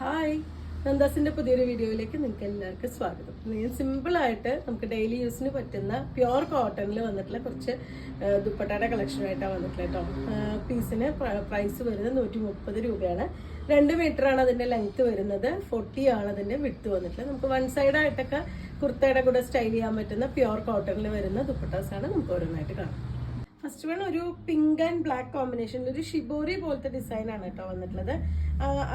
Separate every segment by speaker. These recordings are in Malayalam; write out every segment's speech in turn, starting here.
Speaker 1: ഹായ്, നന്ദാസിന്റെ പുതിയൊരു വീഡിയോയിലേക്ക് നിങ്ങൾക്ക് എല്ലാവർക്കും സ്വാഗതം. സിമ്പിളായിട്ട് നമുക്ക് ഡെയിലി യൂസിന് പറ്റുന്ന പ്യുവർ കോട്ടണിൽ വന്നിട്ടുള്ള കുറച്ച് ദുപ്പട്ടയുടെ കളക്ഷനായിട്ടാണ് വന്നിട്ടുള്ളത് കേട്ടോ. പീസിന് പ്രൈസ് വരുന്നത് 130 രൂപയാണ്. 2 മീറ്ററാണ് അതിന്റെ ലെങ്ത് വരുന്നത്, 40 ആണ് അതിന്റെ വിഡ്ത്ത് വന്നിട്ടുള്ളത്. നമുക്ക് വൺ സൈഡ് ആയിട്ടൊക്കെ കുർത്തയുടെ കൂടെ സ്റ്റൈൽ ചെയ്യാൻ പറ്റുന്ന പ്യുവർ കോട്ടണിൽ വരുന്ന ദുപ്പട്ടാസാണ് നമുക്ക് ഓരോന്നായിട്ട് കാണാം. ഫസ്റ്റ് വൺ ഒരു പിങ്ക് ആൻഡ് ബ്ലാക്ക് കോമ്പിനേഷനിൽ ഒരു ഷിബോറി പോലത്തെ ഡിസൈൻ ആണ് കേട്ടോ വന്നിട്ടുള്ളത്.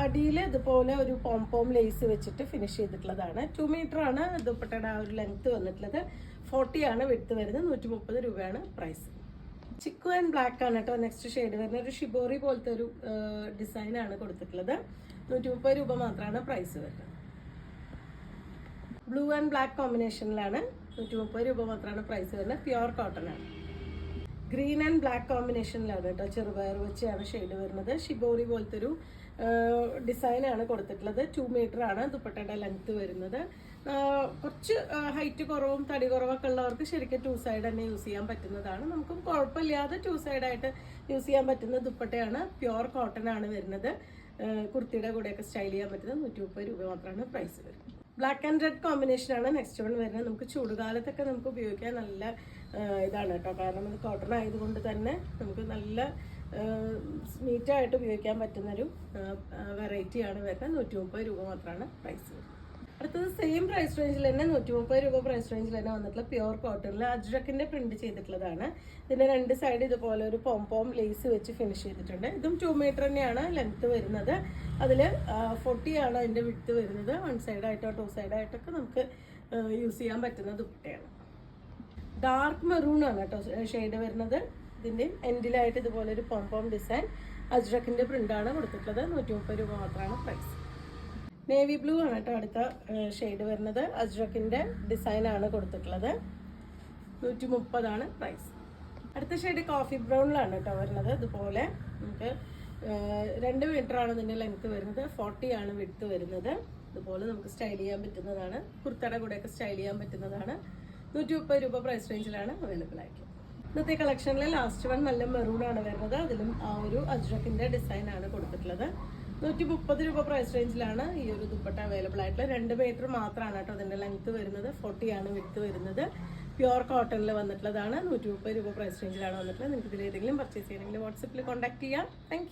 Speaker 1: അടിയിൽ ഇതുപോലെ ഒരു പോംപോം ലേസ് വെച്ചിട്ട് ഫിനിഷ് ചെയ്തിട്ടുള്ളതാണ്. 2 മീറ്റർ ആണ് ദുപ്പട്ടയുടെ ആ ഒരു ലെങ്ത് വന്നിട്ടുള്ളത്. 40 ആണ് വിഡ്ത്ത് വരുന്നത്. 130 രൂപയാണ് പ്രൈസ്. ചിക്കു ആൻഡ് ബ്ലാക്ക് ആണ് കേട്ടോ നെക്സ്റ്റ് ഷെയ്ഡ് വരുന്നത്. ഒരു ഷിബോറി പോലത്തെ ഒരു ഡിസൈൻ ആണ് കൊടുത്തിട്ടുള്ളത്. 130 രൂപ മാത്രമാണ് പ്രൈസ് വരുന്നത്. Blue and black കോമ്പിനേഷനിലാണ്. 130 രൂപ മാത്രമാണ് പ്രൈസ് വരുന്നത്. പ്യുവർ കോട്ടൺ ആണ്. ഗ്രീൻ ആൻഡ് ബ്ലാക്ക് കോമ്പിനേഷനിലാണ് കേട്ടോ ചെറുപയർ വെച്ചാണ് ഷെയ്ഡ് വരുന്നത്. ഷിബോറി പോലത്തെ ഒരു ഡിസൈനാണ് കൊടുത്തിട്ടുള്ളത്. 2 മീറ്റർ ആണ് ദുപ്പട്ടയുടെ ലെങ്ത് വരുന്നത്. കുറച്ച് ഹൈറ്റ് കുറവും തടി കുറവൊക്കെ ഉള്ളവർക്ക് ശരിക്കും 2 സൈഡ് തന്നെ യൂസ് ചെയ്യാൻ പറ്റുന്നതാണ്. നമുക്കും കുഴപ്പമില്ലാതെ 2 സൈഡായിട്ട് യൂസ് ചെയ്യാൻ പറ്റുന്ന ദുപ്പട്ടയാണ്. പ്യുവർ കോട്ടൺ ആണ് വരുന്നത്. കുർത്തിയുടെ കൂടെയൊക്കെ സ്റ്റൈൽ ചെയ്യാൻ പറ്റുന്നത്. 130 രൂപ മാത്രമാണ് പ്രൈസ് വരുന്നത്. ബ്ലാക്ക് ആൻഡ് റെഡ് കോമ്പിനേഷൻ ആണ് നെക്സ്റ്റ് വൺ വരുന്നത്. നമുക്ക് ചൂടുകാലത്തൊക്കെ നമുക്ക് ഉപയോഗിക്കാൻ നല്ല ഇതാണ് കേട്ടോ. കാരണം ഇത് കോട്ടൺ ആയതുകൊണ്ട് തന്നെ നമുക്ക് നല്ല നീറ്റായിട്ട് ഉപയോഗിക്കാൻ പറ്റുന്നൊരു വെറൈറ്റിയാണ് വരുന്നത്. 130 രൂപ മാത്രമാണ് പ്രൈസ് വരുന്നത്. അടുത്തത് സെയിം പ്രൈസ് റേഞ്ചിൽ തന്നെ 130 രൂപ പ്രൈസ് റേഞ്ചിൽ തന്നെ വന്നിട്ടുള്ള പ്യുവർ കോട്ടണിൽ അജ്രക്കിന്റെ പ്രിന്റ് ചെയ്തിട്ടുള്ളതാണ്. ഇതിന്റെ 2 സൈഡ് ഇതുപോലെ ഒരു പോംപോം ലേസ് വെച്ച് ഫിനിഷ് ചെയ്തിട്ടുണ്ട്. ഇതും 2 മീറ്റർ തന്നെയാണ് ലെങ്ത് വരുന്നത്. അതിൽ 40 ആണ് അതിന്റെ വിഡ്ത്ത് വരുന്നത്. 1 സൈഡായിട്ടോ 2 സൈഡായിട്ടൊക്കെ നമുക്ക് യൂസ് ചെയ്യാൻ പറ്റുന്ന ദുപ്പട്ടയാണ്. ഡാർക്ക് മെറൂൺ ആണ് കേട്ടോ ഷെയ്ഡ് വരുന്നത്. ഇതിന്റെ എൻഡിലായിട്ട് ഇതുപോലെ ഒരു പോംപോം ഡിസൈൻ അജ്രക്കിന്റെ പ്രിന്റ് ആണ് കൊടുത്തിട്ടുള്ളത്. 130 രൂപ മാത്രമാണ് പ്രൈസ്. നേവി ബ്ലൂ ആണ് കേട്ടോ അടുത്ത ഷെയ്ഡ് വരുന്നത്. അജ്രക്കിന്റെ ഡിസൈൻ ആണ് കൊടുത്തിട്ടുള്ളത്. 130 ആണ് പ്രൈസ്. അടുത്ത ഷെയ്ഡ് കോഫി ബ്രൗണിലാണ് കേട്ടോ വരുന്നത്. ഇതുപോലെ നമുക്ക് 2 മീറ്റർ ആണ് ഇതിന്റെ ലെങ്ത് വരുന്നത്. 40 ആണ് വിഡ്ത്ത് വരുന്നത്. ഇതുപോലെ നമുക്ക് സ്റ്റൈൽ ചെയ്യാൻ പറ്റുന്നതാണ്. കുർത്തയുടെ കൂടെയൊക്കെ സ്റ്റൈൽ ചെയ്യാൻ പറ്റുന്നതാണ്. 130 രൂപ പ്രൈസ് റേഞ്ചിലാണ് അവൈലബിൾ ആയിരിക്കും. ഇന്നത്തെ കളക്ഷനിൽ ലാസ്റ്റ് വൺ നല്ല മെറൂൺ ആണ് വരുന്നത്. അതിലും ആ ഒരു അജ്രക്കിന്റെ ഡിസൈൻ ആണ് കൊടുത്തിട്ടുള്ളത്. 130 രൂപ പ്രൈസ് റേഞ്ചിലാണ് ഈ ഒരു ദുപ്പട്ട അവൈലബിൾ ആയിട്ടുള്ളത്. 2 മീറ്റർ മാത്രമാണ് കേട്ടോ അതിന്റെ ലെങ്ത് വരുന്നത്. 40 ആണ് വിഡ്ത്ത് വരുന്നത്. പ്യുവർ കോട്ടണിൽ വന്നിട്ടുള്ളതാണ്. 130 രൂപ പ്രൈസ് റേഞ്ചിലാണ് വന്നിട്ടുള്ളത്. നിങ്ങൾക്ക് ഇതിൽ ഏതെങ്കിലും പർച്ചേസ് ചെയ്യണമെങ്കിൽ വാട്സപ്പിൽ കോൺടാക്ട് ചെയ്യാം. താങ്ക്